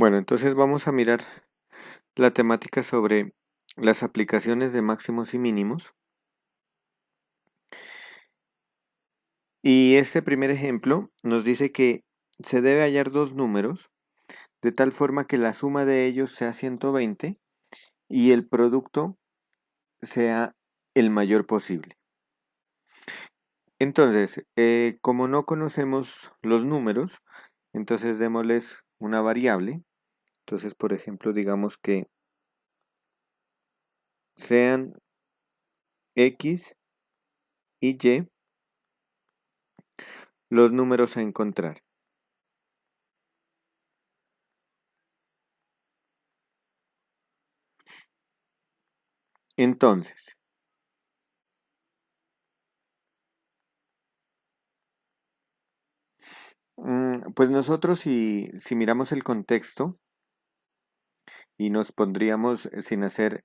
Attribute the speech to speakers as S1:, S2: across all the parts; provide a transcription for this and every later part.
S1: Bueno, entonces vamos a mirar la temática sobre las aplicaciones de máximos y mínimos. Y este primer ejemplo nos dice que se debe hallar dos números de tal forma que la suma de ellos sea 120 y el producto sea el mayor posible. Entonces, como no conocemos los números, entonces démosles una variable. Entonces, por ejemplo, digamos que sean X y Y los números a encontrar. Entonces, pues nosotros si miramos el contexto y nos pondríamos sin hacer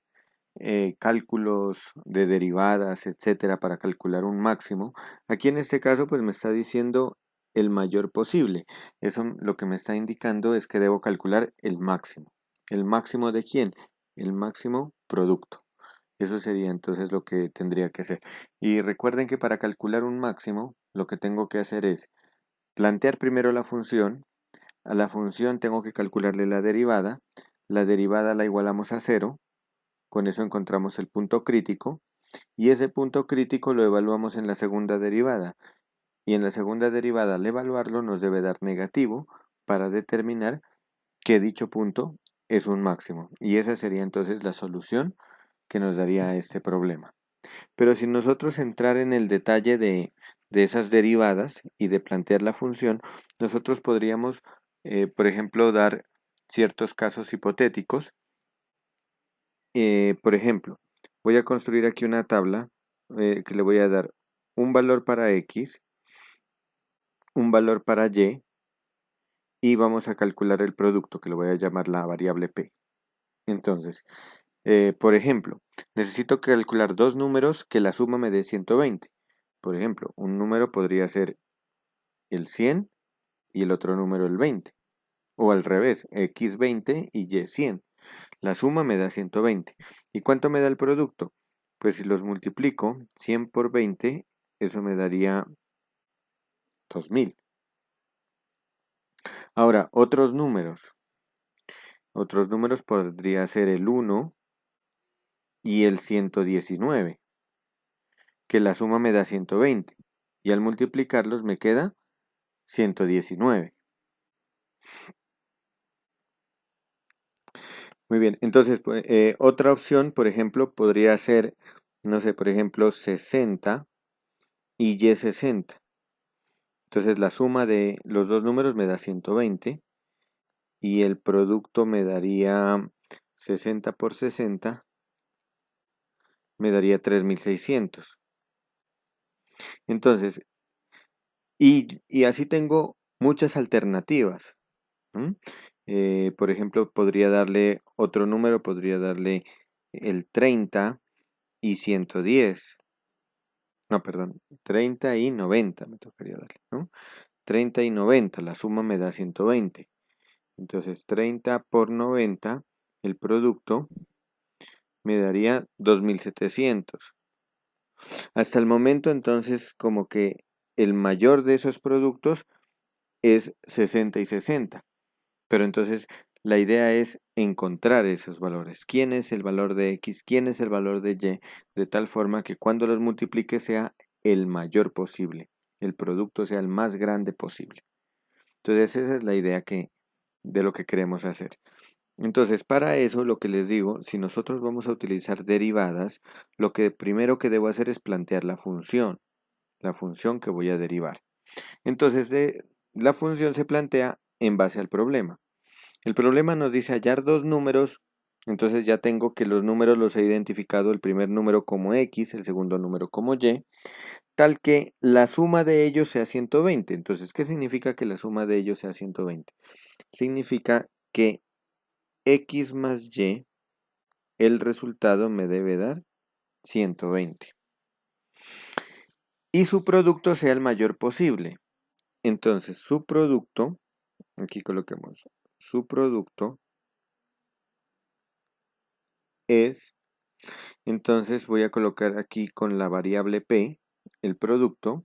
S1: cálculos de derivadas, etcétera, para calcular un máximo, aquí en este caso pues me está diciendo el mayor posible. Eso lo que me está indicando es que debo calcular el máximo. ¿El máximo de quién? El máximo producto. Eso sería entonces lo que tendría que hacer. Y recuerden que para calcular un máximo, lo que tengo que hacer es plantear primero la función. A la función tengo que calcularle la derivada la igualamos a cero, con eso encontramos el punto crítico, y ese punto crítico lo evaluamos en la segunda derivada, y en la segunda derivada al evaluarlo nos debe dar negativo para determinar que dicho punto es un máximo, y esa sería entonces la solución que nos daría este problema. Pero si nosotros entrar en el detalle de esas derivadas y de plantear la función, nosotros podríamos, por ejemplo, dar ciertos casos hipotéticos. Por ejemplo, voy a construir aquí una tabla que le voy a dar un valor para X, un valor para y vamos a calcular el producto que lo voy a llamar la variable P. Entonces, por ejemplo, necesito calcular dos números que la suma me dé 120. Por ejemplo, un número podría ser el 100 y el otro número el 20. O al revés, X 20 y Y 100. La suma me da 120. ¿Y cuánto me da el producto? Pues si los multiplico, 100 por 20, eso me daría 2000. Ahora, otros números. Otros números podría ser el 1 y el 119, que la suma me da 120. Y al multiplicarlos me queda 119. Muy bien, entonces pues, otra opción, por ejemplo, podría ser, no sé, por ejemplo, 60 y Y 60. Entonces la suma de los dos números me da 120 y el producto me daría 60 por 60, me daría 3600. Entonces, y así tengo muchas alternativas. Por ejemplo, podría darle otro número, podría darle el 30 y 110. No, perdón, 30 y 90 me tocaría darle, ¿no? 30 y 90, la suma me da 120. Entonces 30 por 90, el producto me daría 2700. Hasta el momento entonces como que el mayor de esos productos es 60 y 60. Pero entonces la idea es encontrar esos valores. ¿Quién es el valor de X? ¿Quién es el valor de Y? De tal forma que cuando los multiplique sea el mayor posible. El producto sea el más grande posible. Entonces esa es la idea de lo que queremos hacer. Entonces, para eso, lo que les digo, si nosotros vamos a utilizar derivadas, lo que primero que debo hacer es plantear la función que voy a derivar. Entonces, la función se plantea en base al problema. El problema nos dice hallar dos números, entonces ya tengo que los números los he identificado, el primer número como X, el segundo número como Y, tal que la suma de ellos sea 120. Entonces, ¿qué significa que la suma de ellos sea 120? Significa que X más Y, el resultado me debe dar 120. Y su producto sea el mayor posible. Entonces, su producto, aquí coloquemos su producto es, entonces voy a colocar aquí con la variable p el producto,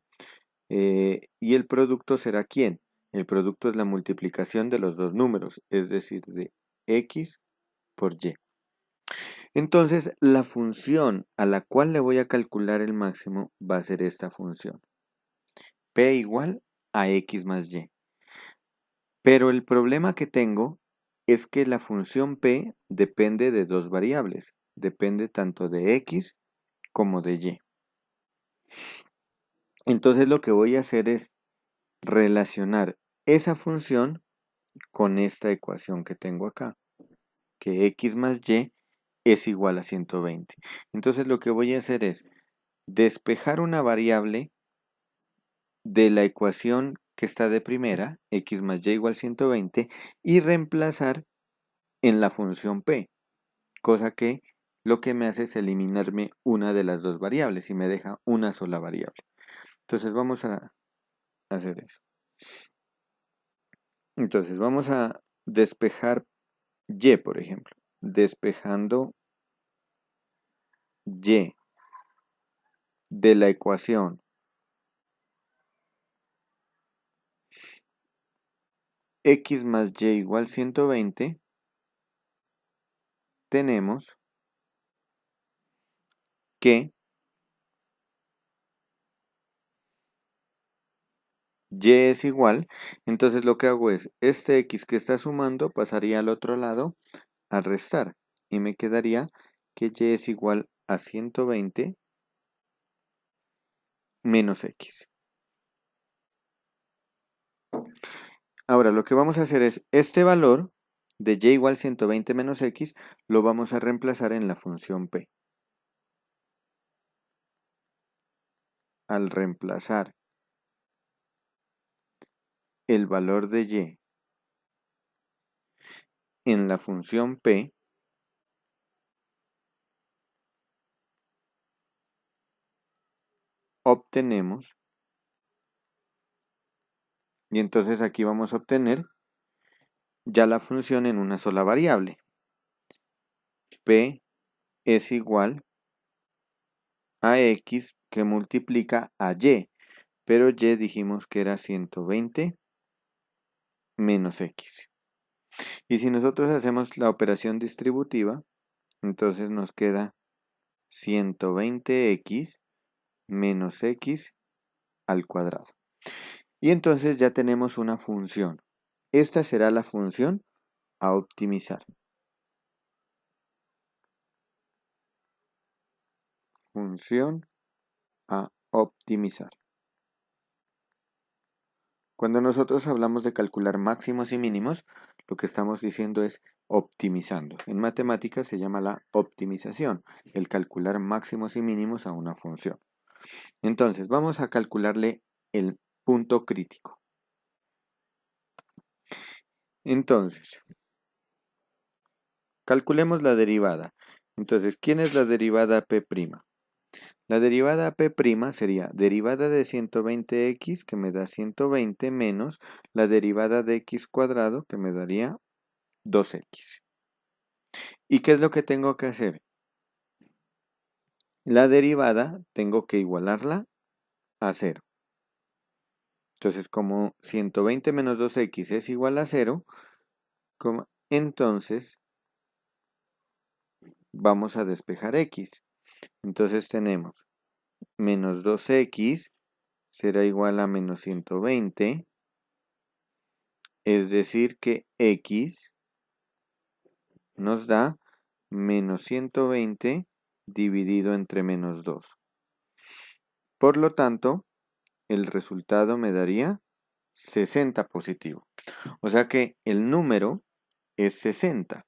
S1: y el producto será ¿quién? El producto es la multiplicación de los dos números, es decir, de x por y. Entonces, la función a la cual le voy a calcular el máximo va a ser esta función, p igual a x más y. Pero el problema que tengo es que la función p depende de dos variables, depende tanto de x como de y. Entonces lo que voy a hacer es relacionar esa función con esta ecuación que tengo acá, que x más y es igual a 120. Entonces lo que voy a hacer es despejar una variable de la ecuación que está de primera, x más y igual a 120, y reemplazar en la función p, cosa que lo que me hace es eliminarme una de las dos variables y me deja una sola variable. Entonces vamos a hacer eso. Entonces vamos a despejar y, por ejemplo. Despejando y de la ecuación x más y igual 120, tenemos que y es igual, entonces lo que hago es, este x que está sumando pasaría al otro lado a restar, y me quedaría que y es igual a 120 menos x. Ahora lo que vamos a hacer es, este valor de y igual 120 menos x lo vamos a reemplazar en la función p. Al reemplazar el valor de y en la función p, obtenemos, y entonces aquí vamos a obtener ya la función en una sola variable. P es igual a x que multiplica a y, pero y dijimos que era 120 menos x. Y si nosotros hacemos la operación distributiva, entonces nos queda 120x menos x al cuadrado. Y entonces ya tenemos una función. Esta será la función a optimizar. Función a optimizar. Cuando nosotros hablamos de calcular máximos y mínimos, lo que estamos diciendo es optimizando. En matemáticas se llama la optimización, el calcular máximos y mínimos a una función. Entonces, vamos a calcularle el punto crítico. Entonces, calculemos la derivada. Entonces, ¿quién es la derivada P'? La derivada P' sería derivada de 120x, que me da 120, menos la derivada de x cuadrado, que me daría 2x. ¿Y qué es lo que tengo que hacer? La derivada tengo que igualarla a 0. Entonces, como 120 menos 2x es igual a 0, entonces vamos a despejar x. Entonces tenemos menos 2x será igual a menos 120, es decir que x nos da menos 120 dividido entre menos 2. Por lo tanto, el resultado me daría 60 positivo. O sea que el número es 60.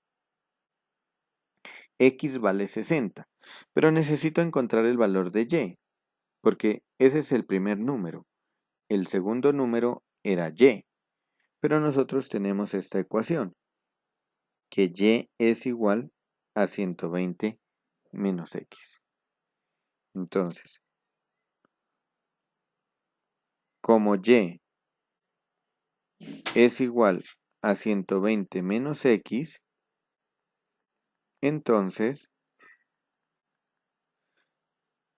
S1: X vale 60. Pero necesito encontrar el valor de y, porque ese es el primer número. El segundo número era y. Pero nosotros tenemos esta ecuación, que y es igual a 120 menos x. Entonces, como y es igual a 120 menos x, entonces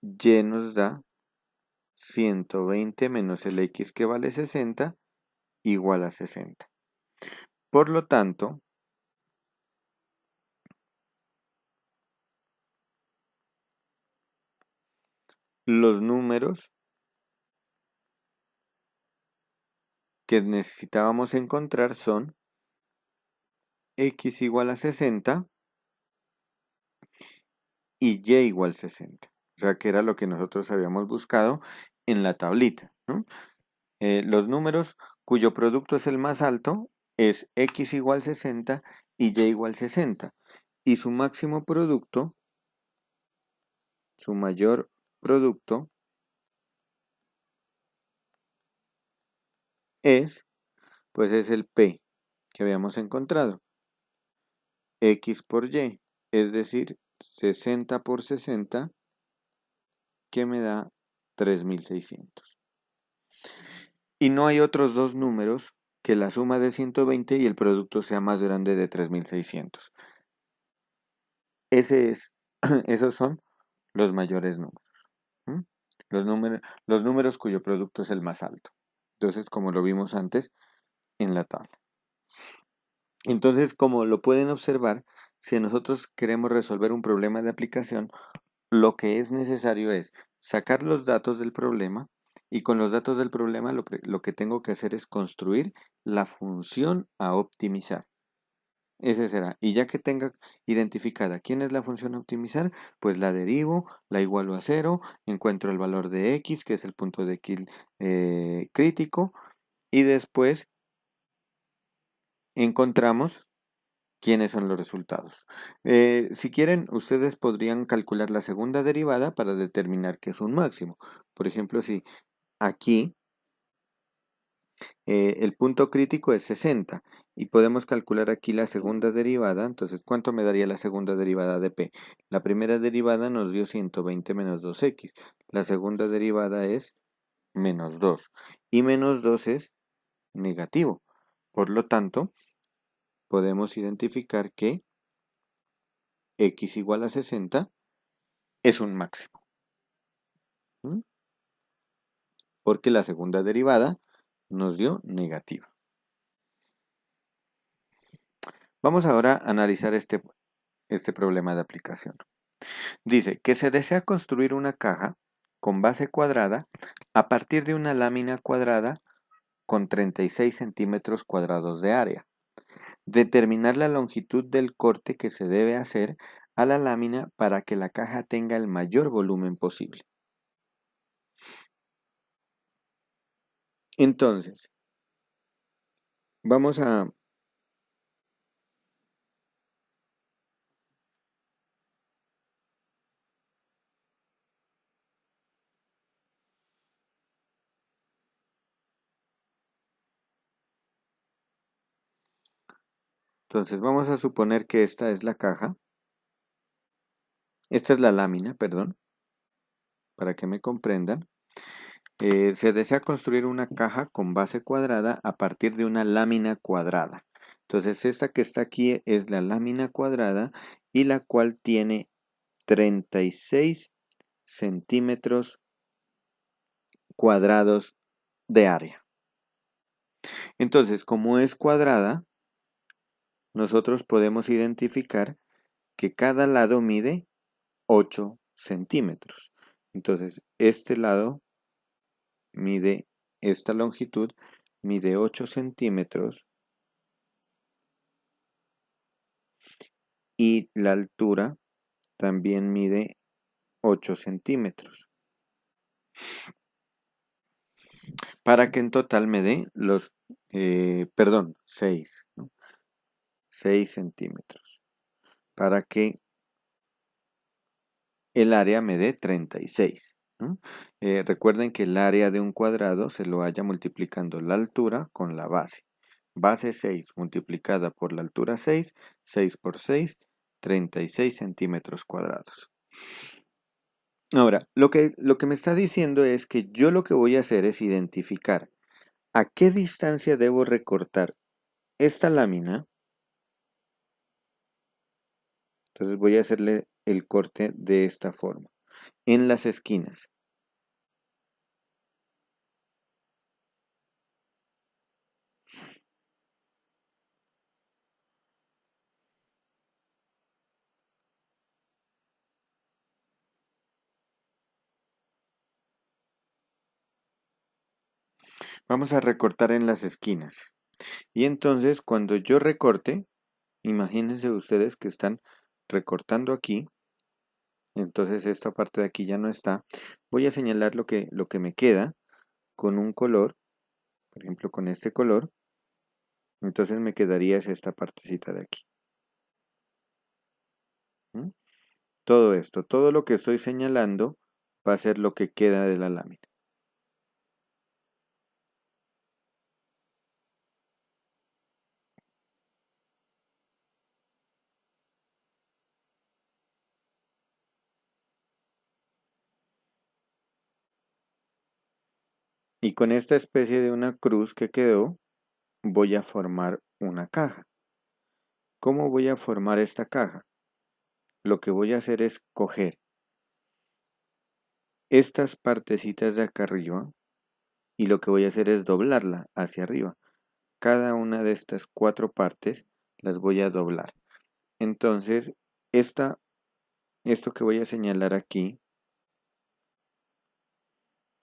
S1: y nos da 120 menos el x que vale 60 igual a 60. Por lo tanto, los números que necesitábamos encontrar son x igual a 60 y y igual 60. O sea, que era lo que nosotros habíamos buscado en la tablita, ¿no? Los números cuyo producto es el más alto es x igual 60 y y igual 60. Y su máximo producto, su mayor producto es, pues es el p que habíamos encontrado. X por y, es decir, 60 por 60, que me da 3600. Y no hay otros dos números que la suma de 120 y el producto sea más grande de 3600. Esos son los mayores números. ¿Mm? Los números cuyo producto es el más alto. Entonces, como lo vimos antes en la tabla. Entonces, como lo pueden observar, si nosotros queremos resolver un problema de aplicación, lo que es necesario es sacar los datos del problema y con los datos del problema lo que tengo que hacer es construir la función a optimizar. Ese será. Y ya que tenga identificada quién es la función a optimizar, pues la derivo, la igualo a 0, encuentro el valor de x, que es el punto de crítico, y después encontramos quiénes son los resultados. Si quieren, ustedes podrían calcular la segunda derivada para determinar qué es un máximo. Por ejemplo, si aquí el punto crítico es 60 y podemos calcular aquí la segunda derivada, entonces ¿cuánto me daría la segunda derivada de p? La primera derivada nos dio 120 menos 2x, la segunda derivada es menos 2 y menos 2 es negativo. Por lo tanto, podemos identificar que x igual a 60 es un máximo. ¿Mm? Porque la segunda derivada nos dio negativa. Vamos ahora a analizar este problema de aplicación. Dice que se desea construir una caja con base cuadrada a partir de una lámina cuadrada con 36 centímetros cuadrados de área. Determinar la longitud del corte que se debe hacer a la lámina para que la caja tenga el mayor volumen posible. Entonces, vamos a suponer que esta es la caja. Esta es la lámina, perdón, para que me comprendan. Se desea construir una caja con base cuadrada a partir de una lámina cuadrada. Entonces, esta que está aquí es la lámina cuadrada y la cual tiene 36 centímetros cuadrados de área. Entonces, como es cuadrada, nosotros podemos identificar que cada lado mide 8 centímetros. Entonces, este lado mide, esta longitud mide 8 centímetros y la altura también mide 8 centímetros. Para que en total me dé 6, ¿no? 6 centímetros. Para que el área me dé 36. ¿No? Recuerden que el área de un cuadrado se lo haya multiplicando la altura con la base. Base 6 multiplicada por la altura 6, 6 por 6, 36 centímetros cuadrados. Ahora, lo que me está diciendo es que yo lo que voy a hacer es identificar a qué distancia debo recortar esta lámina, entonces voy a hacerle el corte de esta forma, en las esquinas. Vamos a recortar en las esquinas. Y entonces cuando yo recorte, imagínense ustedes que están recortando aquí, entonces esta parte de aquí ya no está. Voy a señalar lo que me queda con un color, por ejemplo con este color, entonces me quedaría es esta partecita de aquí. ¿Mm? Todo esto, todo lo que estoy señalando va a ser lo que queda de la lámina. Y con esta especie de una cruz que quedó, voy a formar una caja. ¿Cómo voy a formar esta caja? Lo que voy a hacer es coger estas partecitas de acá arriba y lo que voy a hacer es doblarla hacia arriba. Cada una de estas 4 partes las voy a doblar. Entonces, esto que voy a señalar aquí,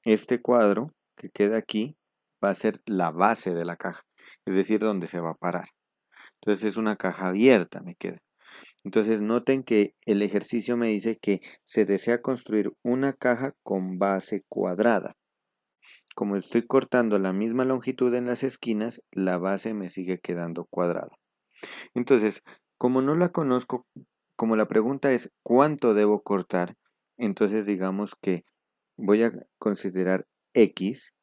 S1: este cuadro que queda aquí, va a ser la base de la caja, es decir, donde se va a parar. Entonces es una caja abierta, me queda. Entonces noten que el ejercicio me dice que se desea construir una caja con base cuadrada. Como estoy cortando la misma longitud en las esquinas, la base me sigue quedando cuadrada. Entonces, como no la conozco, como la pregunta es ¿cuánto debo cortar? Entonces digamos que voy a considerar X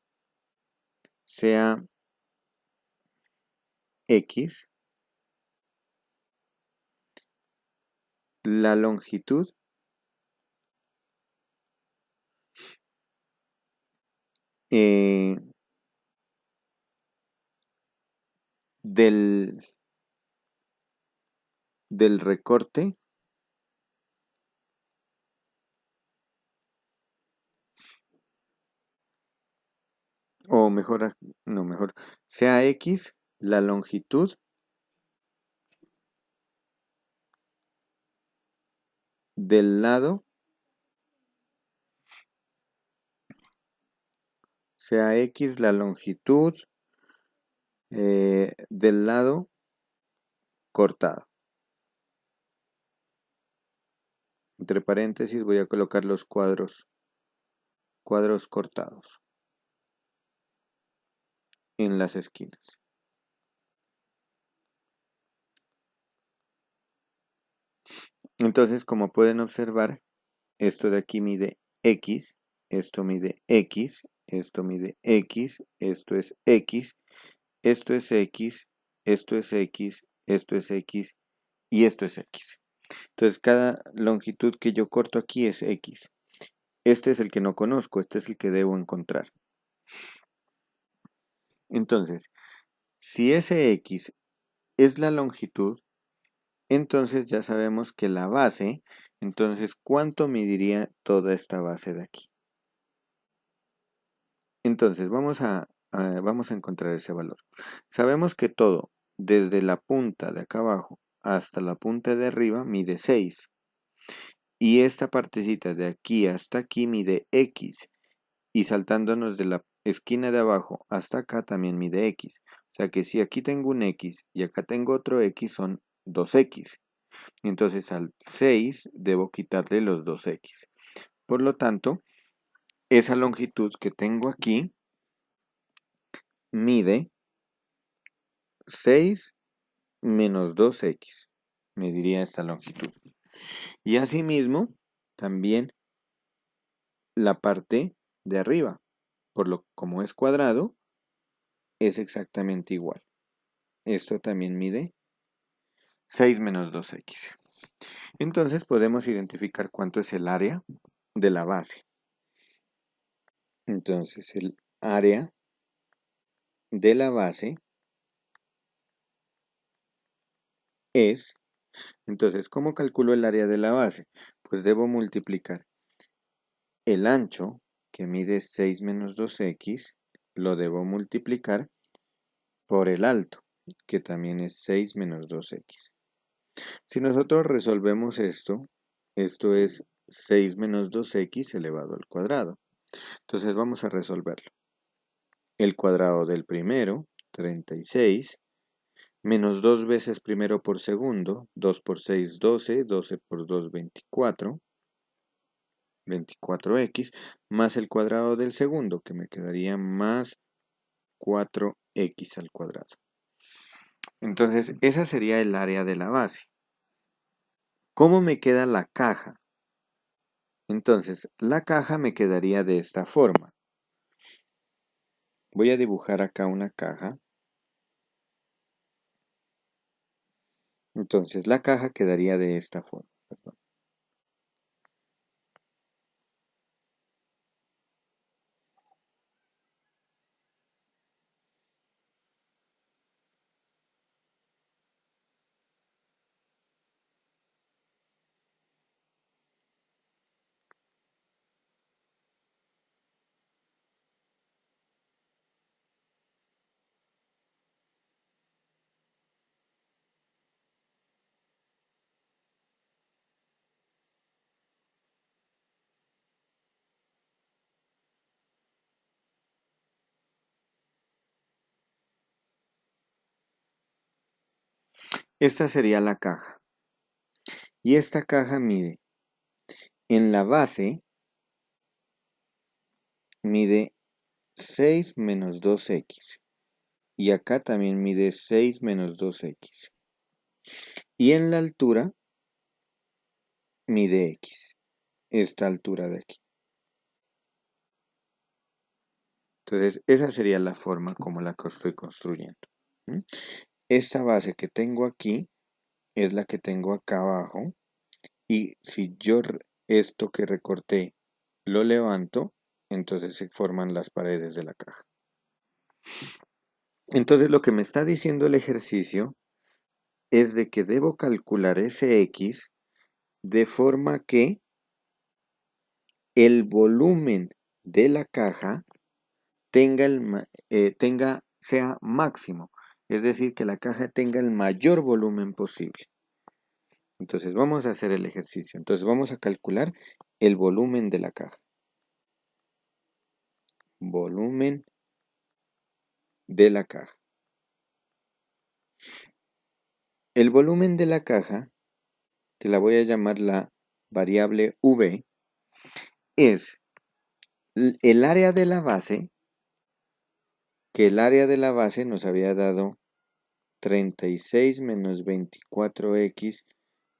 S1: sea X la longitud eh, del, del recorte o mejor, no, mejor, sea X la longitud del lado, sea X la longitud del lado cortado. Entre paréntesis voy a colocar los cuadros cortados en las esquinas. Entonces, como pueden observar, esto de aquí mide X, esto mide X, esto mide X, esto es X, esto es X, esto es X, esto es X y esto es X. Entonces, cada longitud que yo corto aquí es X. Este es el que no conozco, este es el que debo encontrar. Entonces, si ese X es la longitud, entonces ya sabemos que la base, entonces, ¿cuánto mediría toda esta base de aquí? Entonces, vamos a encontrar ese valor. Sabemos que todo, desde la punta de acá abajo hasta la punta de arriba, mide 6. Y esta partecita de aquí hasta aquí mide X. Y saltándonos de la esquina de abajo hasta acá también mide X. O sea que si aquí tengo un X y acá tengo otro X son 2X. Entonces al 6 debo quitarle los 2X. Por lo tanto, esa longitud que tengo aquí mide 6 menos 2X. Mediría esta longitud. Y asimismo, también la parte de arriba. Como es cuadrado, es exactamente igual. Esto también mide 6 menos 2X. Entonces podemos identificar cuánto es el área de la base. Entonces el área de la base es, entonces, ¿cómo calculo el área de la base? Pues debo multiplicar el ancho, que mide 6 menos 2x, lo debo multiplicar por el alto, que también es 6 menos 2x. Si nosotros resolvemos esto, esto es 6 menos 2x elevado al cuadrado. Entonces vamos a resolverlo. El cuadrado del primero, 36, menos 2 veces primero por segundo, 2 por 6, 12, 12 por 2, 24, 24x, más el cuadrado del segundo, que me quedaría más 4x al cuadrado. Entonces, esa sería el área de la base. ¿Cómo me queda la caja? Entonces, la caja me quedaría de esta forma. Voy a dibujar acá una caja. Entonces, la caja quedaría de esta forma. Perdón. Esta sería la caja. Y esta caja mide, en la base, mide 6 menos 2x. Y acá también mide 6 menos 2x. Y en la altura, mide x. Esta altura de aquí. Entonces, esa sería la forma como la estoy construyendo. ¿Mm? Esta base que tengo aquí es la que tengo acá abajo. Y si yo esto que recorté lo levanto, entonces se forman las paredes de la caja. Entonces lo que me está diciendo el ejercicio es de que debo calcular ese x de forma que el volumen de la caja sea máximo. Es decir, que la caja tenga el mayor volumen posible. Entonces vamos a hacer el ejercicio. Entonces vamos a calcular el volumen de la caja. Volumen de la caja. El volumen de la caja, que la voy a llamar la variable V, es el área de la base, que el área de la base nos había dado 36 menos 24x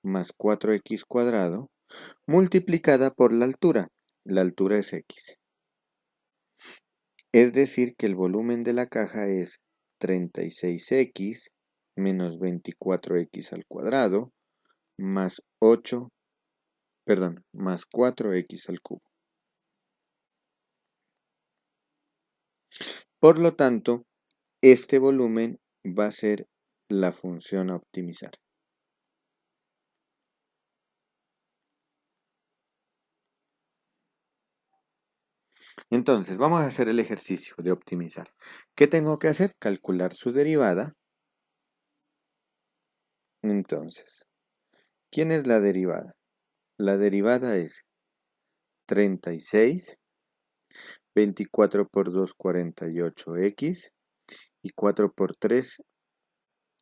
S1: más 4x cuadrado, multiplicada por la altura. La altura es x. Es decir, que el volumen de la caja es 36x menos 24x al cuadrado más 4x al cubo. Por lo tanto, este volumen va a ser la función a optimizar. Entonces, vamos a hacer el ejercicio de optimizar. ¿Qué tengo que hacer? Calcular su derivada. Entonces, ¿quién es la derivada? La derivada es 36, 24 por 2, 48x, y 4 por 3,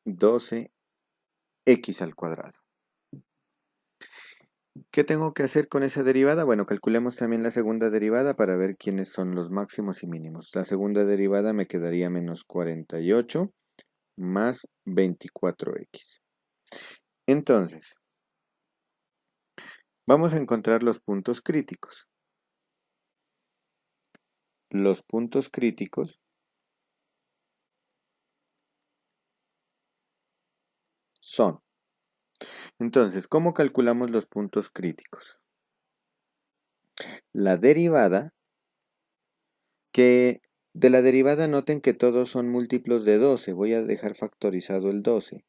S1: 12x al cuadrado. ¿Qué tengo que hacer con esa derivada? Bueno, calculemos también la segunda derivada para ver quiénes son los máximos y mínimos. La segunda derivada me quedaría menos 48 más 24x. Entonces, vamos a encontrar los puntos críticos. Los puntos críticos son. Entonces, ¿cómo calculamos los puntos críticos? La derivada, que de la derivada noten que todos son múltiplos de 12. Voy a dejar factorizado el 12.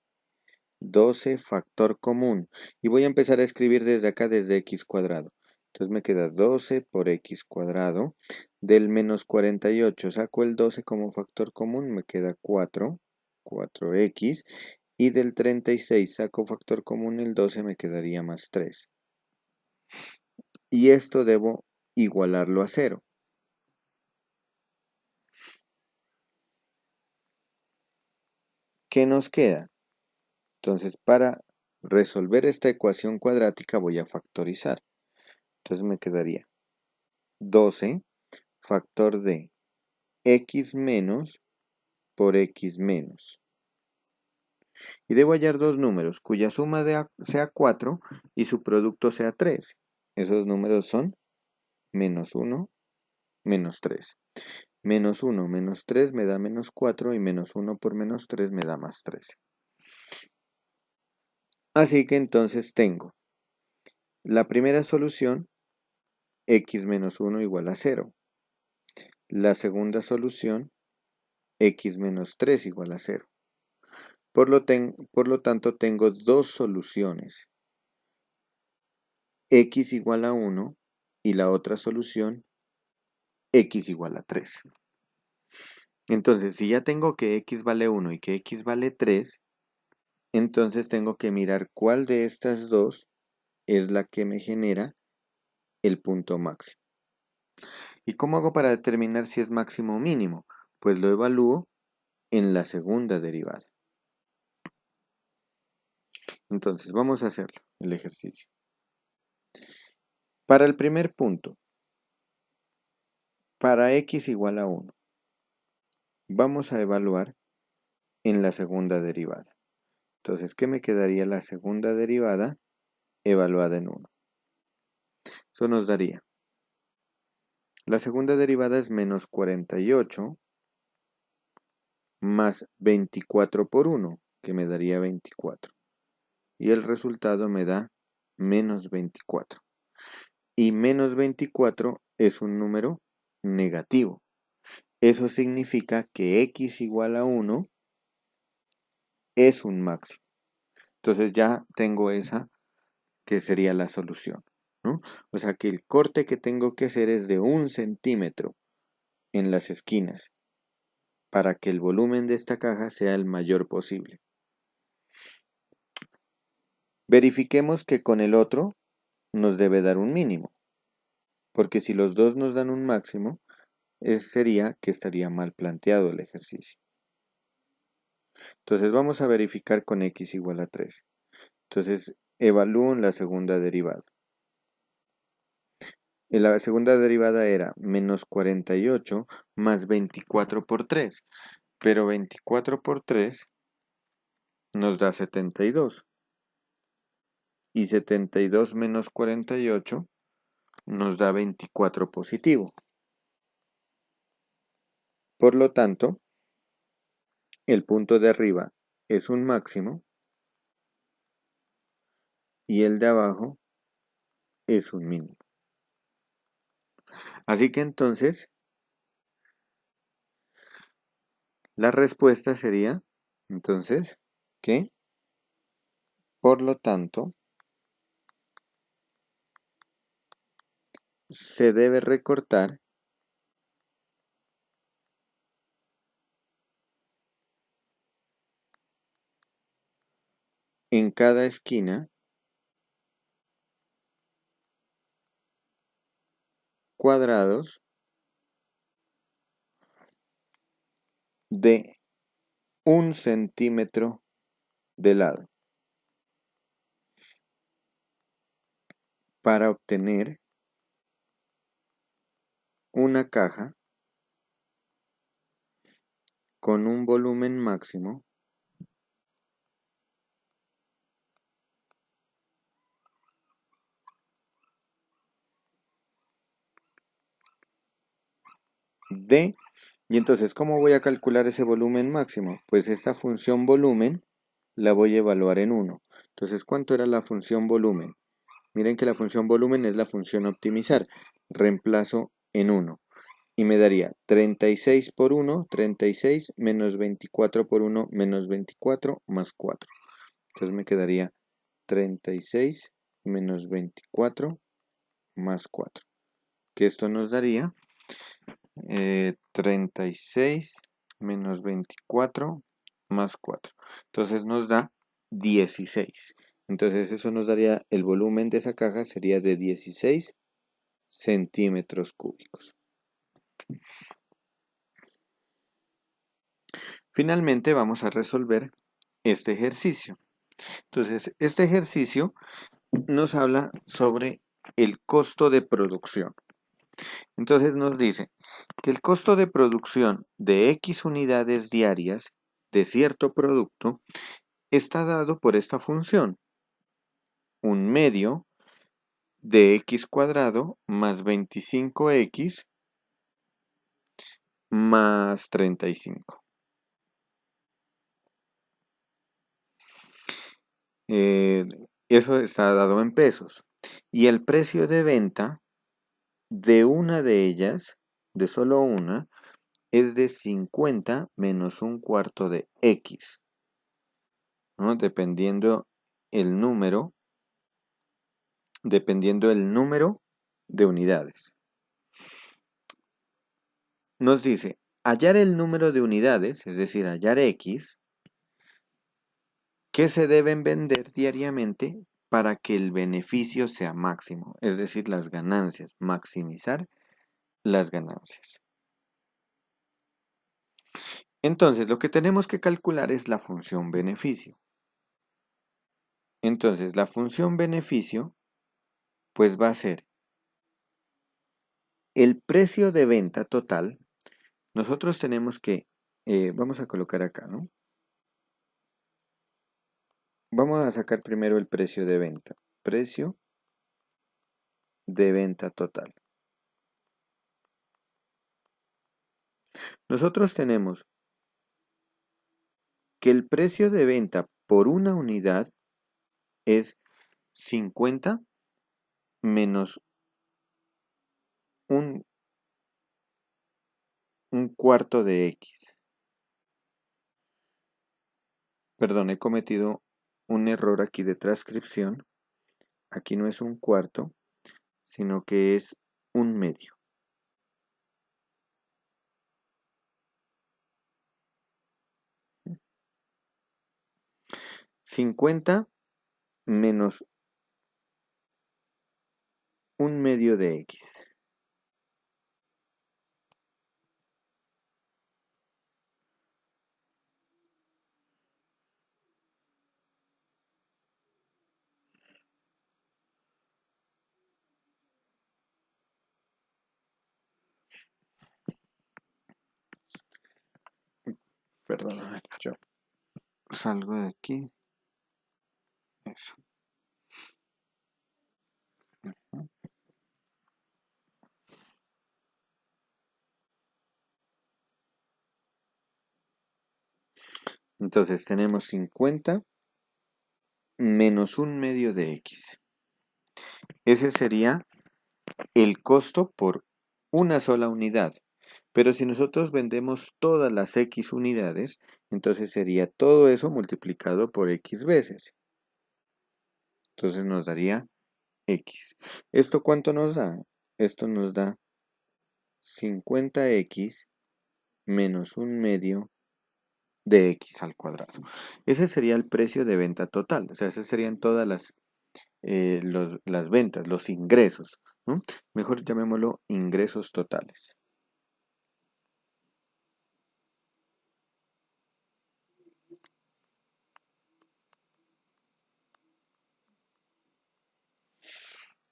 S1: 12 factor común. Y voy a empezar a escribir desde acá, desde x cuadrado. Entonces me queda 12 por x cuadrado. Del menos 48 saco el 12 como factor común, me queda 4x. Y del 36 saco factor común el 12, me quedaría más 3. Y esto debo igualarlo a 0. ¿Qué nos queda? Entonces, para resolver esta ecuación cuadrática voy a factorizar. Entonces me quedaría 12 factor de x menos por x menos. Y debo hallar dos números cuya suma sea 4 y su producto sea 3. Esos números son menos 1, menos 3. Menos 1 menos 3 me da menos 4 y menos 1 por menos 3 me da más 3. Así que entonces tengo la primera solución, x menos 1 igual a 0. La segunda solución, x menos 3 igual a 0. Por lo tanto, tengo dos soluciones, x igual a 1 y la otra solución, x igual a 3. Entonces, si ya tengo que x vale 1 y que x vale 3, entonces tengo que mirar cuál de estas dos es la que me genera el punto máximo. ¿Y cómo hago para determinar si es máximo o mínimo? Pues lo evalúo en la segunda derivada. Entonces, vamos a hacerlo, el ejercicio. Para el primer punto, para x igual a 1, vamos a evaluar en la segunda derivada. Entonces, ¿qué me quedaría la segunda derivada evaluada en 1? Eso nos daría, la segunda derivada es menos 48 más 24 por 1, que me daría 24. Y el resultado me da menos 24. Y menos 24 es un número negativo. Eso significa que x igual a 1 es un máximo. Entonces ya tengo esa que sería la solución, ¿no? O sea que el corte que tengo que hacer es de 1 centímetro en las esquinas para que el volumen de esta caja sea el mayor posible. Verifiquemos que con el otro nos debe dar un mínimo, porque si los dos nos dan un máximo, sería que estaría mal planteado el ejercicio. Entonces vamos a verificar con x igual a 3. Entonces evalúo la segunda derivada. La segunda derivada era menos 48 más 24 por 3. Pero 24 por 3 nos da 72. Y 72 menos 48 nos da 24 positivo. Por lo tanto, el punto de arriba es un máximo y el de abajo es un mínimo. Así que entonces, la respuesta sería, entonces, que, por lo tanto, se debe recortar en cada esquina cuadrados de 1 centímetro de lado para obtener una caja con un volumen máximo de... Y entonces, ¿cómo voy a calcular ese volumen máximo? Pues esta función volumen la voy a evaluar en 1. Entonces, ¿cuánto era la función volumen? Miren que la función volumen es la función optimizar. Reemplazo en 1. Y me daría 36 por 1, 36 menos 24 por 1 menos 24 más 4. Entonces me quedaría 36 menos 24 más 4. Que esto nos daría 36 menos 24 más 4. Entonces nos da 16. Entonces eso nos daría, el volumen de esa caja sería de 16 centímetros cúbicos. Finalmente vamos a resolver este ejercicio. Entonces, este ejercicio nos habla sobre el costo de producción. Entonces nos dice que el costo de producción de X unidades diarias de cierto producto está dado por esta función. Un medio de X cuadrado más 25X más 35. Eso está dado en pesos. Y el precio de venta de una de ellas, de solo una, es de 50 menos un cuarto de X, ¿no? Dependiendo el número de unidades. Nos dice, hallar el número de unidades, es decir, hallar X, que se deben vender diariamente para que el beneficio sea máximo, es decir, las ganancias, maximizar las ganancias. Entonces, lo que tenemos que calcular es la función beneficio. Entonces, la función beneficio, pues va a ser el precio de venta total. Nosotros tenemos que, vamos a colocar acá, ¿no? Vamos a sacar primero el precio de venta. Precio de venta total. Nosotros tenemos que el precio de venta por una unidad es 50 menos un cuarto de X. Perdón, he cometido un error aquí de transcripción. Aquí no es un cuarto, sino que es un medio. $50 menos un medio de X. Perdón, yo salgo de aquí. Eso. Entonces tenemos 50 menos un medio de X. Ese sería el costo por una sola unidad. Pero si nosotros vendemos todas las X unidades, entonces sería todo eso multiplicado por X veces. Entonces nos daría X. ¿Esto cuánto nos da? Esto nos da 50X menos un medio de X al cuadrado. Ese sería el precio de venta total. O sea, esas serían todas las ventas, los ingresos, ¿no? Mejor llamémoslo ingresos totales.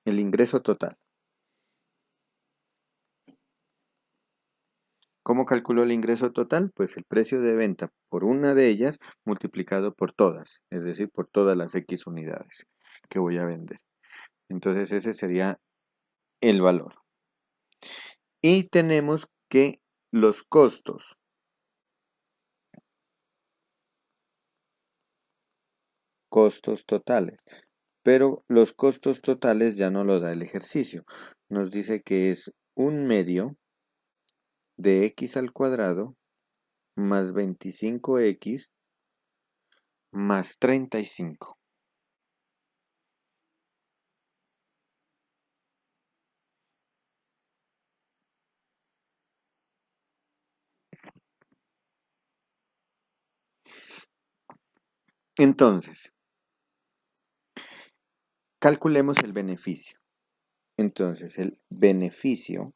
S1: El ingreso total. ¿Cómo calculo el ingreso total? Pues el precio de venta por una de ellas multiplicado por todas, es decir, por todas las X unidades que voy a vender. Entonces ese sería el valor. Y tenemos que los costos totales. Pero los costos totales ya no lo da el ejercicio. Nos dice que es un medio de X al cuadrado más 25X más 35. Entonces, calculemos el beneficio. Entonces, el beneficio,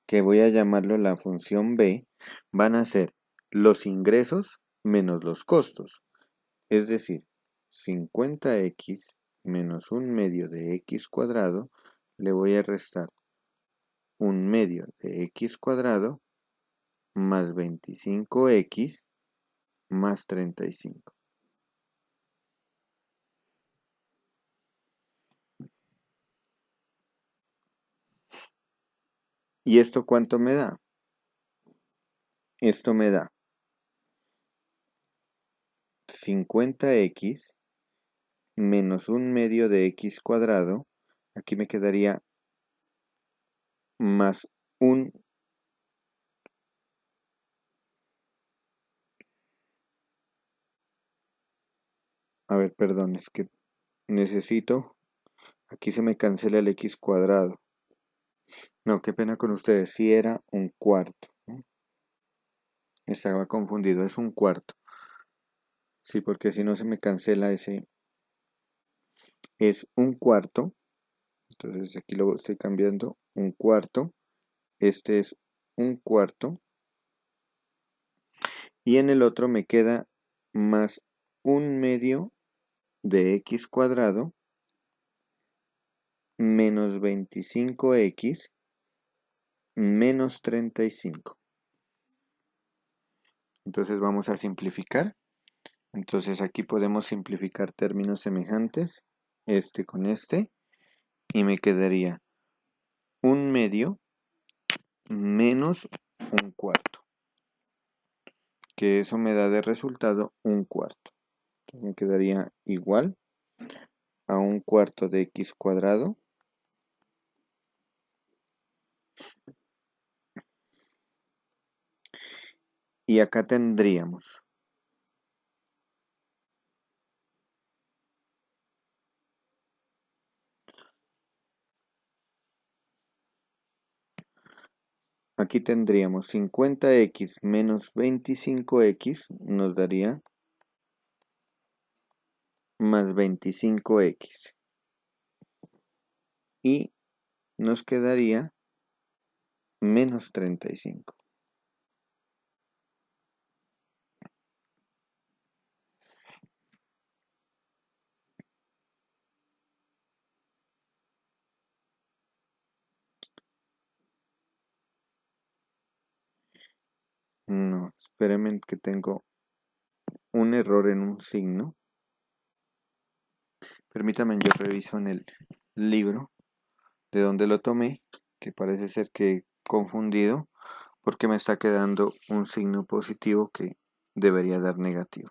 S1: que voy a llamarlo la función b, van a ser los ingresos menos los costos. Es decir, 50x menos 1/2 de x cuadrado, le voy a restar 1/2 de x cuadrado más 25x más 35. ¿Y esto cuánto me da? Esto me da 50x menos 1/2 de x cuadrado. Aquí me quedaría más un... A ver, perdón, es que necesito... Aquí se me cancela el x cuadrado. No, qué pena con ustedes. Sí era un cuarto, ¿no? Estaba confundido, es un cuarto. Sí, porque si no se me cancela ese... Es un cuarto. Entonces aquí lo estoy cambiando. Un cuarto. Este es un cuarto. Y en el otro me queda más 1/2 de x cuadrado menos 25x menos 35. Entonces vamos a simplificar. Entonces aquí podemos simplificar términos semejantes, este con este, y me quedaría 1/2 menos un cuarto, que eso me da de resultado un cuarto. Entonces me quedaría igual a un cuarto de x cuadrado y acá tendríamos aquí tendríamos 50x menos 25x nos daría más 25x y nos quedaría menos 35. No, espérenme que tengo un error en un signo. Permítanme, yo reviso en el libro de donde lo tomé, que parece ser que he confundido, porque me está quedando un signo positivo que debería dar negativo.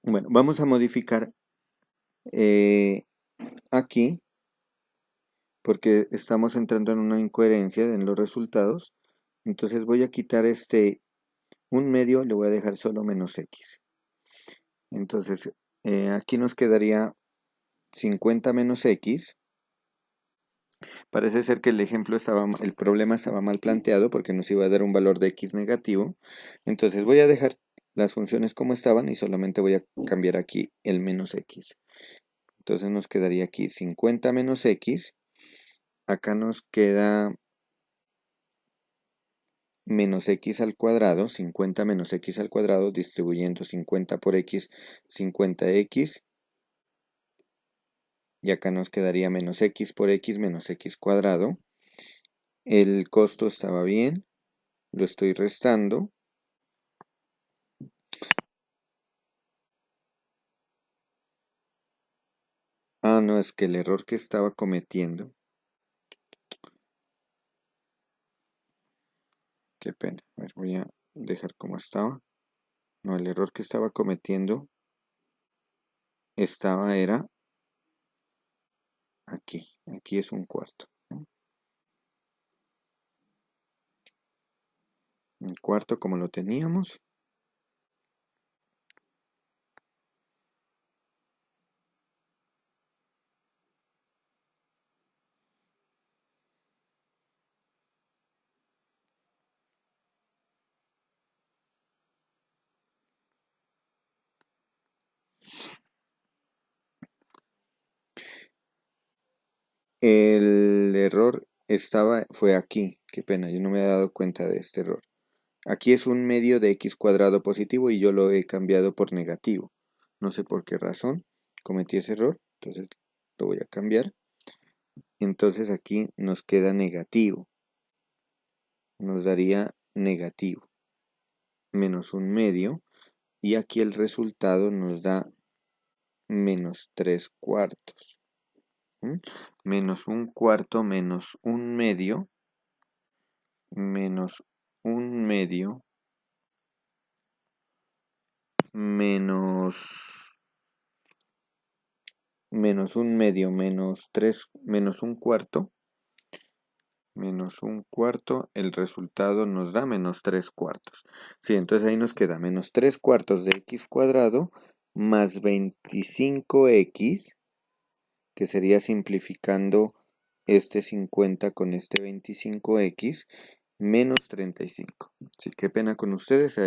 S1: Bueno, vamos a modificar aquí, porque estamos entrando en una incoherencia en los resultados. Entonces voy a quitar este 1/2, le voy a dejar solo menos x. Entonces aquí nos quedaría 50 menos x. Parece ser que el problema estaba mal planteado porque nos iba a dar un valor de x negativo. Entonces voy a dejar las funciones como estaban y solamente voy a cambiar aquí el menos x. Entonces nos quedaría aquí 50 menos x. Acá nos queda menos x al cuadrado, 50 menos x al cuadrado, distribuyendo 50 por x, 50x. Y acá nos quedaría menos x por x menos x cuadrado. El costo estaba bien, lo estoy restando. Ah, no, es que el error que estaba cometiendo. Qué pena. A ver, voy a dejar como estaba. No, el error que estaba cometiendo era aquí es un cuarto, ¿no? Un cuarto como lo teníamos. El error fue aquí, qué pena, yo no me he dado cuenta de este error. Aquí es un medio de x cuadrado positivo y yo lo he cambiado por negativo. No sé por qué razón cometí ese error, entonces lo voy a cambiar. Entonces aquí nos queda negativo, nos daría negativo, menos un medio, y aquí el resultado nos da menos 3 cuartos. Menos un cuarto menos un medio, menos un medio, menos un medio, menos 3, menos un cuarto, el resultado nos da menos 3 cuartos. Sí, entonces ahí nos queda menos 3 cuartos de x cuadrado más 25x, que sería simplificando este 50 con este 25x, menos 35. Sí, qué pena con ustedes,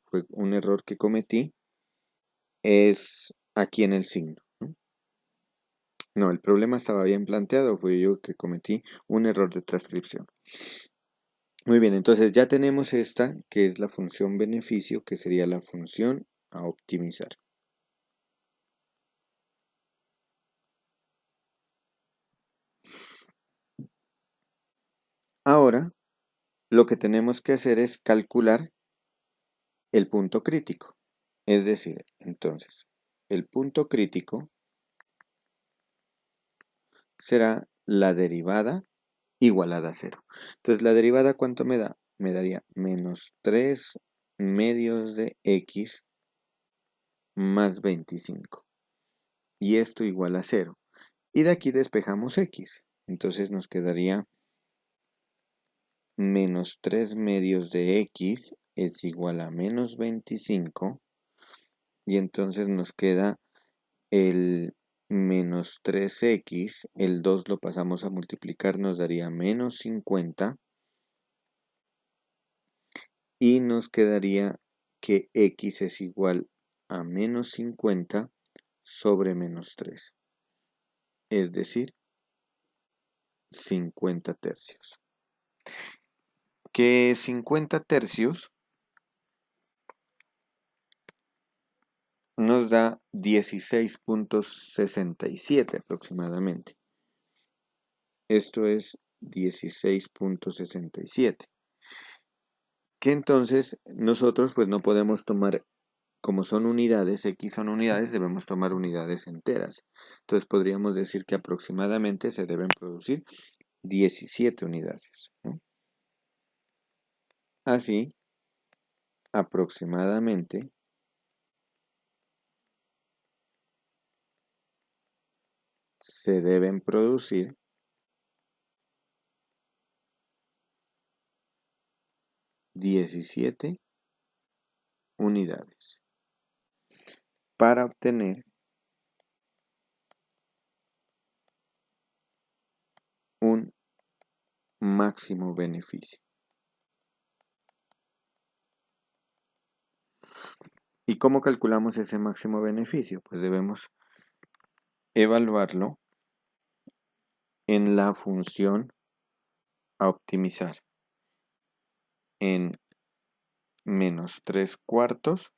S1: fue un error que cometí, es aquí en el signo. No, el problema estaba bien planteado, fue yo que cometí un error de transcripción. Muy bien, entonces ya tenemos esta, que es la función beneficio, que sería la función a optimizar. Ahora, lo que tenemos que hacer es calcular el punto crítico. Es decir, entonces, el punto crítico será la derivada igualada a 0. Entonces, ¿la derivada cuánto me da? Me daría menos 3 medios de x más 25. Y esto igual a 0. Y de aquí despejamos x. Entonces nos quedaría menos 3 medios de x es igual a menos 25. Y entonces nos queda el menos 3x. El 2 lo pasamos a multiplicar, nos daría menos 50. Y nos quedaría que x es igual a menos 50 sobre menos 3. Es decir, 50 tercios. Que 50 tercios nos da 16.67 aproximadamente. Esto es 16.67. Que entonces nosotros pues no podemos tomar, como son unidades, x son unidades, debemos tomar unidades enteras. Entonces podríamos decir que aproximadamente se deben producir 17 unidades, ¿no? Así, aproximadamente se deben producir 17 unidades para obtener un máximo beneficio. ¿Y cómo calculamos ese máximo beneficio? Pues debemos evaluarlo en la función a optimizar en menos 3 cuartos,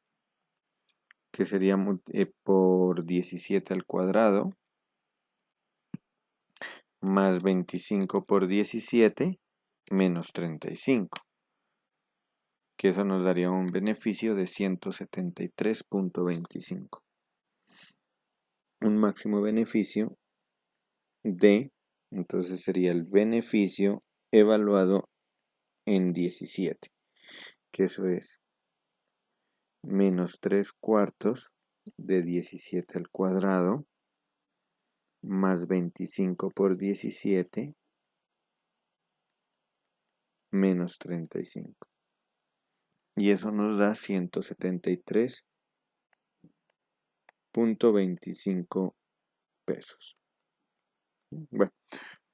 S1: que sería por 17 al cuadrado, más 25 por 17, menos 35, que eso nos daría un beneficio de 173.25. Un máximo beneficio de, entonces sería el beneficio evaluado en 17, que eso es menos 3 cuartos de 17 al cuadrado más 25 por 17 menos 35. Y eso nos da 173.25 pesos. Bueno,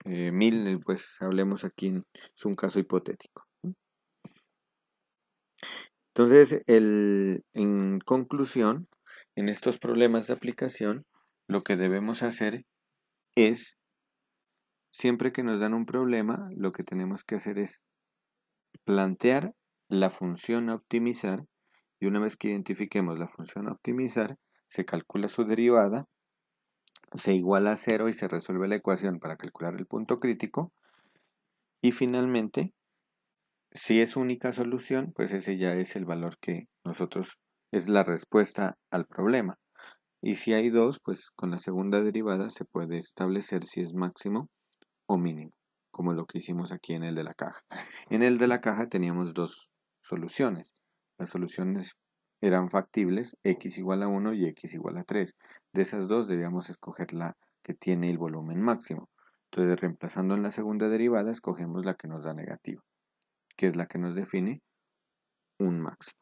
S1: 1000, pues hablemos aquí, es un caso hipotético. Entonces, en conclusión, en estos problemas de aplicación, lo que debemos hacer es, siempre que nos dan un problema, lo que tenemos que hacer es plantear la función a optimizar, y una vez que identifiquemos la función a optimizar, se calcula su derivada, se iguala a 0 y se resuelve la ecuación para calcular el punto crítico, y finalmente, si es única solución, pues ese ya es el valor que nosotros, es la respuesta al problema. Y si hay dos, pues con la segunda derivada se puede establecer si es máximo o mínimo, como lo que hicimos aquí en el de la caja. En el de la caja teníamos dos soluciones. Las soluciones eran factibles, x igual a 1 y x igual a 3. De esas dos debíamos escoger la que tiene el volumen máximo. Entonces, reemplazando en la segunda derivada, escogemos la que nos da negativo, que es la que nos define un máximo.